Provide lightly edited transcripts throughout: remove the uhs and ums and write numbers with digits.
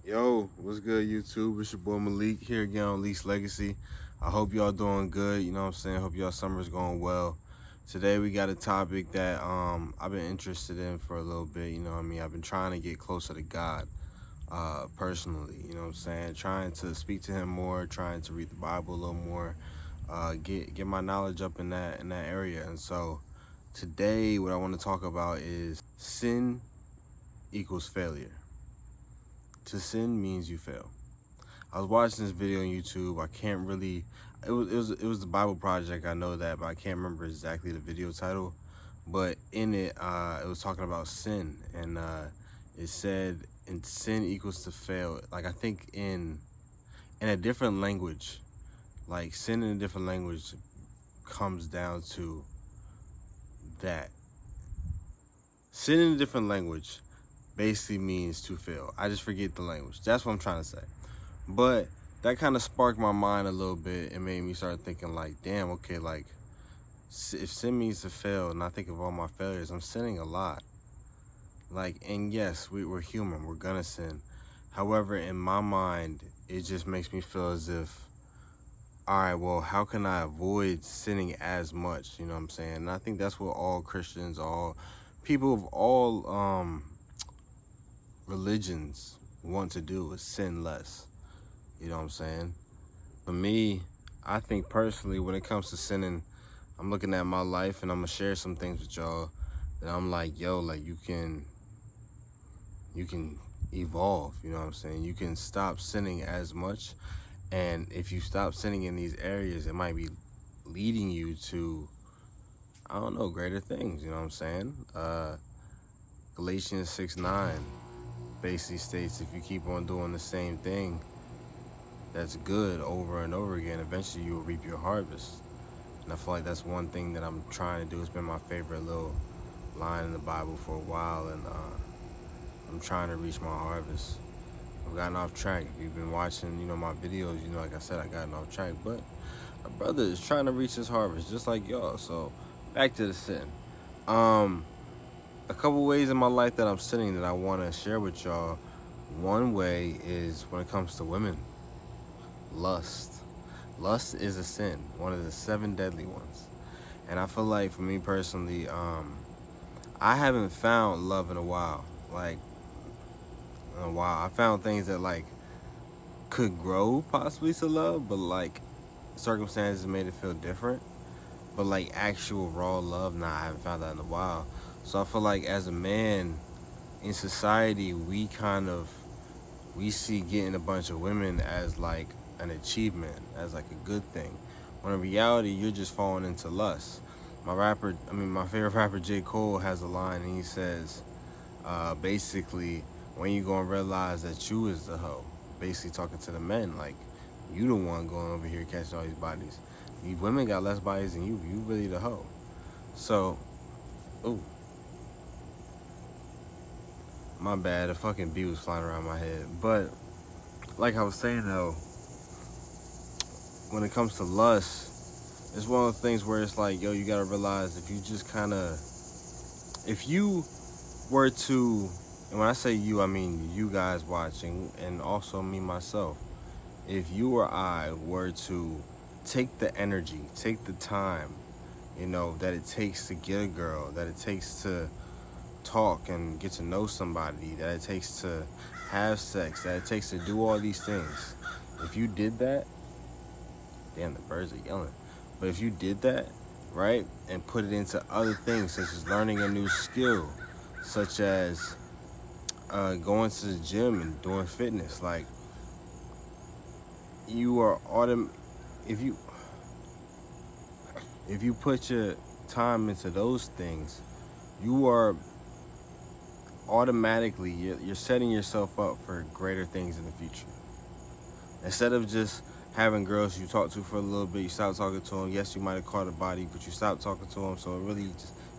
Yo, what's good, YouTube? It's your boy Malik here again on Least Legacy. I hope y'all doing good. You know what I'm saying? Hope y'all summer's going well. Today we got a topic that I've been interested in for a little bit. You know what I mean? I've been trying to get closer to God personally. You know what I'm saying? Trying to speak to Him more, trying to read the Bible a little more, get my knowledge up in that area. And so today, what I want to talk about is sin equals failure. To sin means you fail. I was watching this video on YouTube. I can't really. It was the Bible Project. I know that, but I can't remember exactly the video title. But in it, it was talking about sin, and it said, "And sin equals to fail." Like I think in a different language, like sin in a different language comes down to that. Sin in a different language basically means to fail. I just forget the language. That's what I'm trying to say. But that kind of sparked my mind a little bit and made me start thinking like, damn, okay, like if sin means to fail, and I think of all my failures, I'm sinning a lot. Like, and yes, we're human, we're gonna sin. However, in my mind, it just makes me feel as if, all right, well, how can I avoid sinning as much? You know what I'm saying? And I think that's what all Christians, all people of all religions want to do, is sin less. You know what I'm saying? For me, I think personally, when it comes to sinning, I'm looking at my life and I'm gonna share some things with y'all that I'm like, yo, like you can evolve, you know what I'm saying? You can stop sinning as much, and if you stop sinning in these areas, it might be leading you to, I don't know, greater things, you know what I'm saying? Galatians 6:9 basically states, if you keep on doing the same thing that's good over and over again, eventually you will reap your harvest. And I feel like that's one thing that I'm trying to do. It's been my favorite little line in the Bible for a while, and I'm trying to reach my harvest. I've gotten off track. If you've been watching, my videos, like I said, I gotten off track. But my brother is trying to reach his harvest, just like y'all. So back to the sin. A couple ways in my life that I'm sinning that I want to share with y'all. One way is when it comes to women. Lust. Lust is a sin, one of the 7 deadly ones. And I feel like for me personally, I haven't found love in a while. I found things that could grow possibly to love, but circumstances made it feel different. But actual raw love, nah, I haven't found that in a while. So I feel like as a man in society, we see getting a bunch of women as an achievement, as a good thing. When in reality, you're just falling into lust. My favorite rapper, J. Cole, has a line, and he says, basically, when you gonna realize that you is the hoe? Basically talking to the men, like, you the one going over here catching all these bodies. These women got less bodies than you. You really the hoe. So, ooh. My bad, a fucking bee was flying around my head. But, like I was saying though, when it comes to lust, it's one of the things where it's like, yo, you gotta realize if you were to, and when I say you, I mean you guys watching, and also me, myself, if you or I were to take the energy, take the time, that it takes to get a girl, that it takes to talk and get to know somebody, that it takes to have sex, that it takes to do all these things, if you did that, damn, the birds are yelling. But if you did that, right, and put it into other things, such as learning a new skill, such as going to the gym and doing fitness, if you put your time into those things, you are automatically, you're setting yourself up for greater things in the future. Instead of just having girls you talk to for a little bit, you stop talking to them. Yes, you might have caught a body, but you stop talking to them, so it really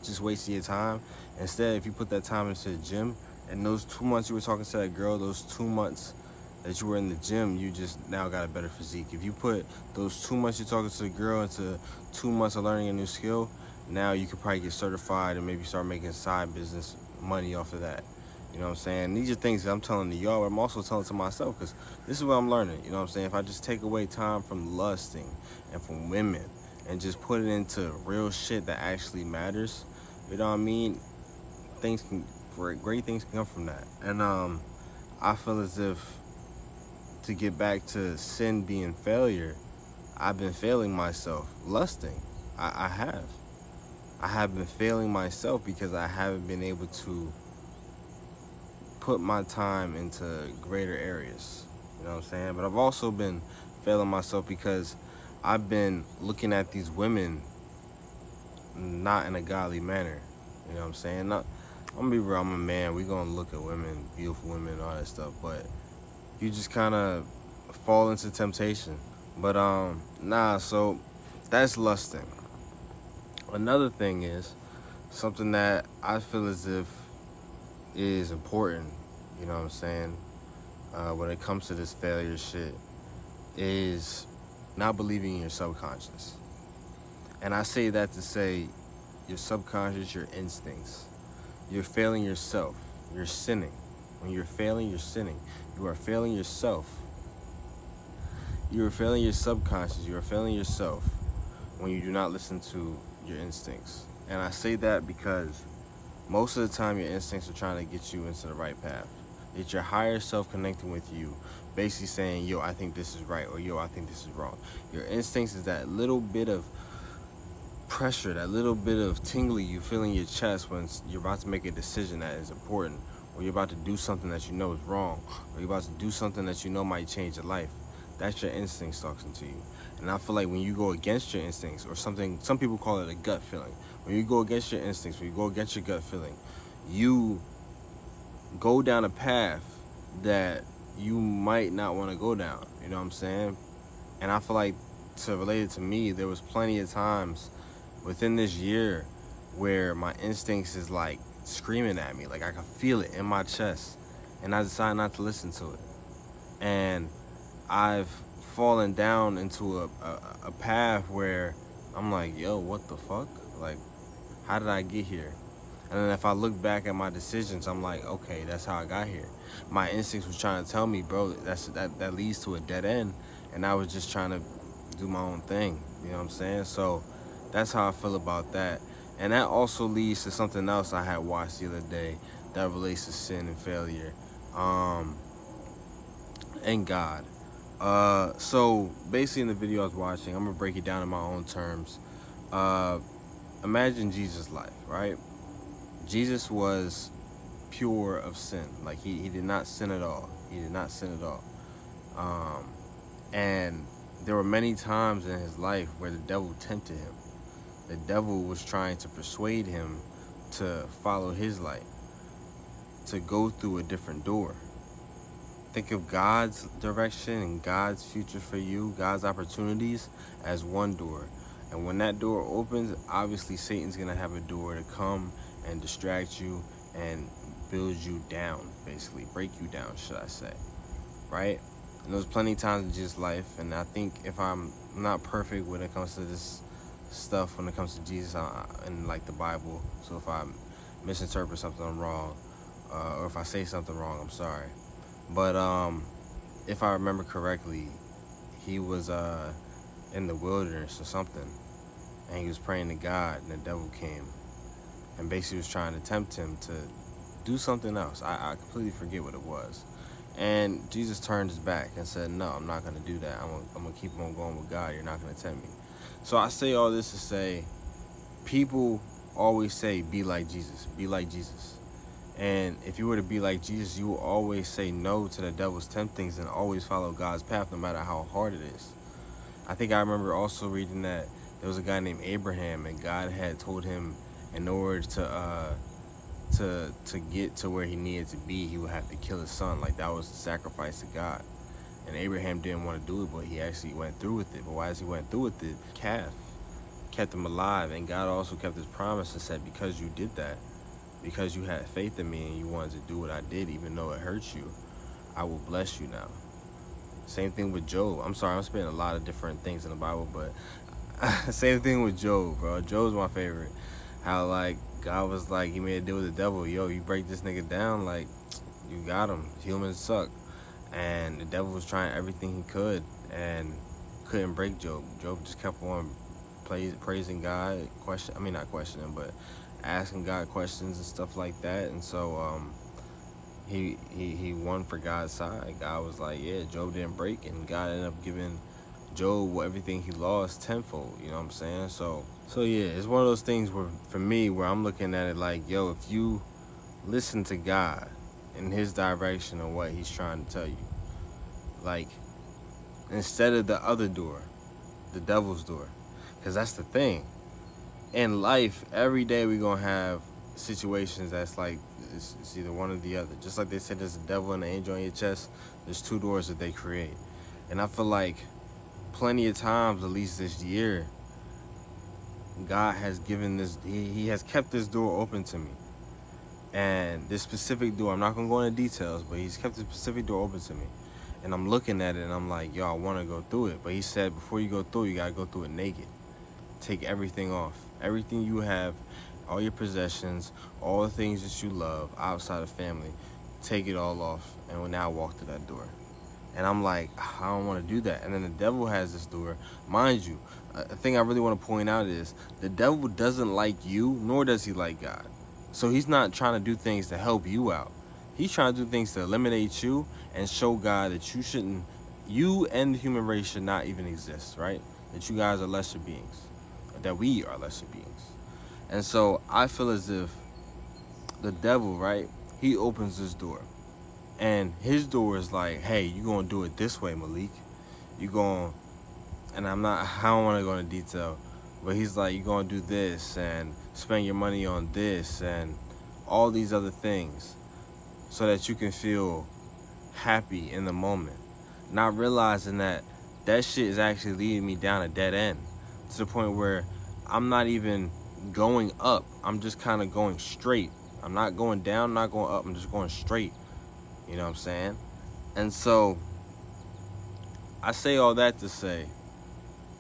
just wasting your time. Instead, if you put that time into the gym, and those 2 months you were talking to that girl, those 2 months that you were in the gym, you just now got a better physique. If you put those 2 months you're talking to the girl into 2 months of learning a new skill, now you could probably get certified and maybe start making side business money off of that. You know what I'm saying? These are things that I'm telling to y'all, but I'm also telling to myself, because this is what I'm learning. You know what I'm saying? If I just take away time from lusting and from women and just put it into real shit that actually matters, you know what I mean? Great things can come from that. And I feel as if, to get back to sin being failure, I've been failing myself. Lusting, I have. I have been failing myself because I haven't been able to put my time into greater areas. You know what I'm saying? But I've also been failing myself because I've been looking at these women not in a godly manner. You know what I'm saying? I'm gonna be real, I'm a man. We gonna look at women, beautiful women, all that stuff, but you just kind of fall into temptation. But so that's lusting. Another thing is something that I feel as if is important, you know what I'm saying, when it comes to this failure shit, is not believing in your subconscious. And I say that to say your subconscious, your instincts. You're failing yourself. You're sinning. When you're failing, you're sinning. You are failing yourself. You are failing your subconscious. You are failing yourself when you do not listen to your instincts. And I say that because most of the time your instincts are trying to get you into the right path. It's your higher self connecting with you, basically saying, yo, I think this is right, or yo, I think this is wrong. Your instincts is that little bit of pressure, that little bit of tingly you feel in your chest when you're about to make a decision that is important, or you're about to do something that you know is wrong, or you're about to do something that you know might change your life. That's your instincts talking to you. And I feel like when you go against your instincts, or something, some people call it a gut feeling. When you go against your instincts, when you go against your gut feeling, you go down a path that you might not want to go down. You know what I'm saying? And I feel like, to relate it to me, there was plenty of times within this year where my instincts is like screaming at me. Like I can feel it in my chest. And I decided not to listen to it. And I've fallen down into a path where I'm like, yo, what the fuck? Like, how did I get here? And then if I look back at my decisions, I'm like, okay, that's how I got here. My instincts was trying to tell me, bro, that leads to a dead end. And I was just trying to do my own thing. You know what I'm saying? So that's how I feel about that. And that also leads to something else I had watched the other day that relates to sin and failure, and God. So basically in the video I was watching, I'm gonna break it down in my own terms. Imagine Jesus' life, right? Jesus was pure of sin. Like he did not sin at all. He did not sin at all. And there were many times in his life where the devil tempted him. The devil was trying to persuade him to follow his light, to go through a different door. Think of God's direction and God's future for you, God's opportunities, as one door. And when that door opens, obviously Satan's going to have a door to come and distract you and build you down, basically. Break you down, should I say. Right? And there's plenty of times in Jesus' life, and I think if I'm not perfect when it comes to this stuff, when it comes to Jesus and like the Bible, so if I misinterpret something, I'm wrong, or if I say something wrong, I'm sorry. But if I remember correctly, he was in the wilderness or something, and he was praying to God, and the devil came and basically was trying to tempt him to do something else. I completely forget what it was. And Jesus turned his back and said, no, I'm not going to do that. I'm going to keep on going with God. You're not going to tempt me. So I say all this to say, people always say, be like Jesus, be like Jesus. And if you were to be like Jesus, you will always say no to the devil's temptings and always follow God's path no matter how hard it is. I think I remember also reading that there was a guy named Abraham, and God had told him in order to get to where he needed to be, he would have to kill his son. Like that was the sacrifice to God. And Abraham didn't want to do it, but he actually went through with it. But why as he went through with it, calf kept him alive. And God also kept his promise and said, because you did that, because you had faith in me and you wanted to do what I did, even though it hurts you, I will bless you now. Same thing with Job. I'm sorry, I'm spitting a lot of different things in the Bible, but same thing with Job, bro. Job's my favorite. How, like, God was like, he made a deal with the devil. Yo, you break this nigga down, like, you got him. Humans suck. And the devil was trying everything he could and couldn't break Job. Job just kept on praising God, not questioning, but asking God questions and stuff like that. And so he won for God's side. God was like, yeah, Job didn't break, and God ended up giving Job everything he lost tenfold. You know what I'm saying? So yeah, it's one of those things where, for me, where I'm looking at it like, yo, if you listen to God in his direction of what he's trying to tell you, like, instead of the other door, the devil's door, because that's the thing. In life, every day we're going to have situations that's like, it's either one or the other. Just like they said there's a devil and an angel on your chest, there's two doors that they create. And I feel like plenty of times, at least this year, God has given this, he has kept this door open to me. And this specific door, I'm not going to go into details, but he's kept this specific door open to me. And I'm looking at it and I'm like, yo, I want to go through it. But he said, before you go through, you got to go through it naked. Take everything off. Everything you have, all your possessions, all the things that you love outside of family, take it all off. And now walk through that door. And I'm like, I don't want to do that. And then the devil has this door. Mind you, a thing I really want to point out is the devil doesn't like you, nor does he like God. So he's not trying to do things to help you out. He's trying to do things to eliminate you and show God that you and the human race should not even exist, right? That you guys are lesser beings, that we are lesser beings. And so I feel as if the devil, right, he opens this door. And his door is like, hey, you're going to do it this way, Malik. You're going, and I don't want to go into detail, but he's like, you're going to do this and spend your money on this and all these other things so that you can feel happy in the moment. Not realizing that shit is actually leading me down a dead end to the point where I'm not even going up. I'm just kind of going straight. I'm not going down, not going up. I'm just going straight. You know what I'm saying? And so I say all that to say,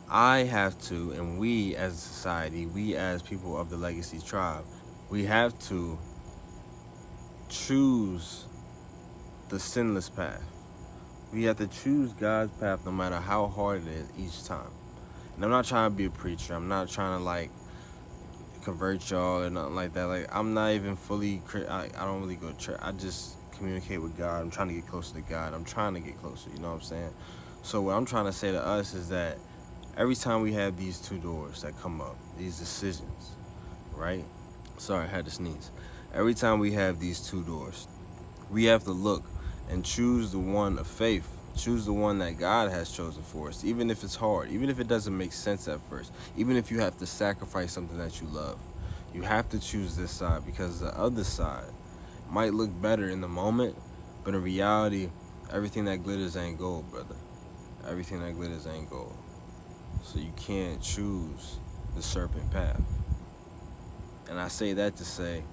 I have to, and we as a society, we as people of the Legacy Tribe, we have to choose the sinless path. We have to choose God's path no matter how hard it is each time. And I'm not trying to be a preacher. I'm not trying to like convert y'all or nothing like that. Like, I'm not even fully, I don't really go to church. I just communicate with God. I'm trying to get closer to God. I'm trying to get closer, you know what I'm saying? So what I'm trying to say to us is that every time we have these two doors that come up, these decisions, right? Sorry, I had to sneeze. Every time we have these two doors, we have to look and choose the one of faith. Choose the one that God has chosen for us, even if it's hard, even if it doesn't make sense at first, even if you have to sacrifice something that you love. You have to choose this side, because the other side might look better in the moment, but in reality, everything that glitters ain't gold, brother. Everything that glitters ain't gold. So you can't choose the serpent path. And I say that to say,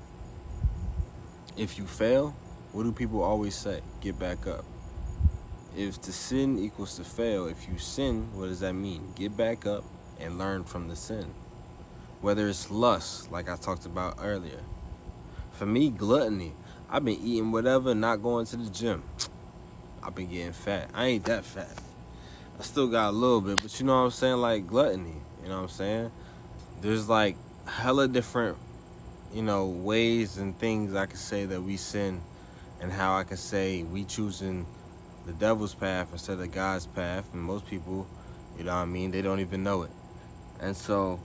if you fail, what do people always say? Get back up. If to sin equals to fail, if you sin, what does that mean? Get back up and learn from the sin. Whether it's lust, like I talked about earlier. For me, gluttony. I've been eating whatever, not going to the gym. I've been getting fat. I ain't that fat. I still got a little bit, but you know what I'm saying? Like gluttony, you know what I'm saying? There's like hella different, ways and things I could say that we sin, and how I could say we choosing the devil's path instead of God's path. And most people, you know what I mean, they don't even know it. And so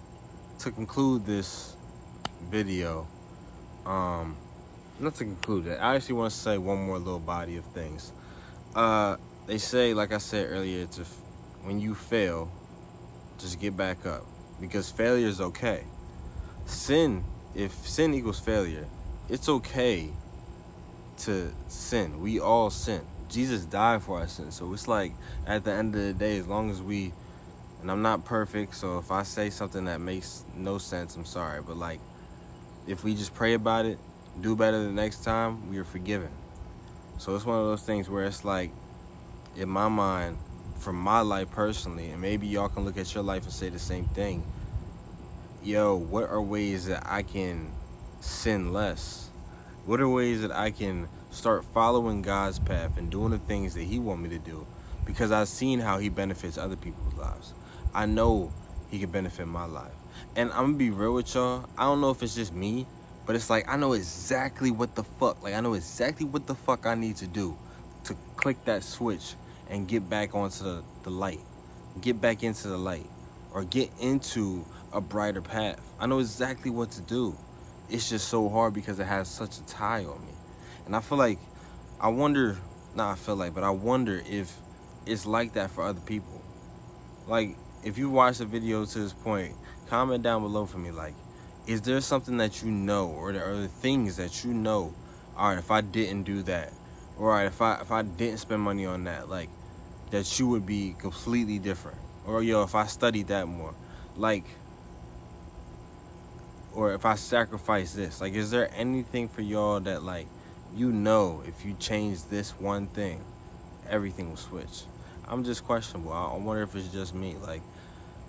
to conclude this video, not to conclude it, I actually want to say one more little body of things. They say, like I said earlier, when you fail, just get back up, because failure is okay. If sin equals failure, it's okay to sin. We all sin. Jesus died for our sins. So it's like, at the end of the day, as long as and I'm not perfect, so if I say something that makes no sense, I'm sorry. But like, if we just pray about it, do better the next time, we are forgiven. So it's one of those things where it's like, in my mind, from my life personally, and maybe y'all can look at your life and say the same thing. Yo, what are ways that I can sin less? What are ways that I can start following God's path and doing the things that he want me to do, because I've seen how he benefits other people's lives. I know he can benefit my life. And I'm gonna be real with y'all. I don't know if it's just me, but it's like I know exactly what the fuck. Like I know exactly what the fuck I need to do to click that switch and get back onto the light. Get back into the light. Or get into a brighter path. I know exactly what to do. It's just so hard because it has such a tie on me. And I feel like, I wonder if it's like that for other people. Like, if you watch the video to this point, comment down below for me, like, is there something that you know, or there are things that you know, all right, if I didn't do that, all right, if I didn't spend money on that, like, that you would be completely different? Or, yo, if I studied that more, like, or if I sacrifice this, like, is there anything for y'all that, like, you know, if you change this one thing, everything will switch? I'm just questionable. I wonder if it's just me. Like,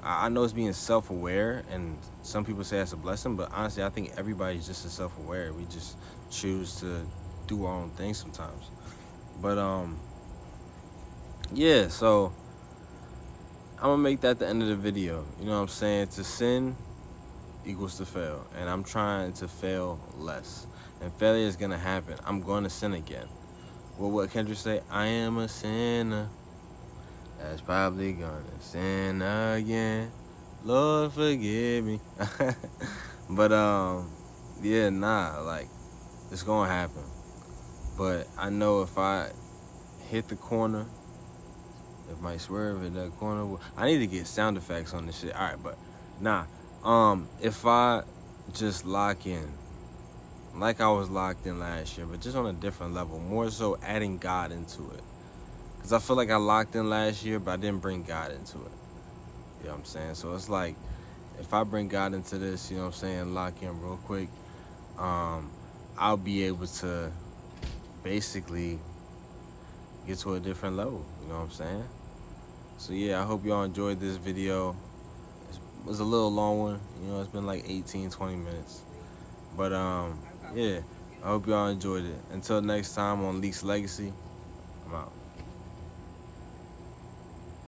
I know it's being self-aware, and some people say that's a blessing, but honestly, I think everybody's just as self-aware. We just choose to do our own thing sometimes. But, yeah, so I'm gonna make that the end of the video. You know what I'm saying? To sin equals to fail, and I'm trying to fail less. And failure is gonna happen. I'm gonna sin again. Well, what Kendrick say? I am a sinner that's probably gonna sin again. Lord, forgive me. But yeah, nah, like, it's gonna happen. But I know if I hit the corner, if my swerve in that corner, I need to get sound effects on this shit. All right, but nah. If I just lock in, like I was locked in last year, but just on a different level, more so adding God into it. Because I feel like I locked in last year, but I didn't bring God into it. You know what I'm saying? So it's like, if I bring God into this, you know what I'm saying, lock in real quick, I'll be able to basically get to a different level. You know what I'm saying? So yeah, I hope y'all enjoyed this video. It was a little long one. You know, it's been like 18, 20 minutes. But yeah, I hope y'all enjoyed it. Until next time on Leak's Legacy, I'm out.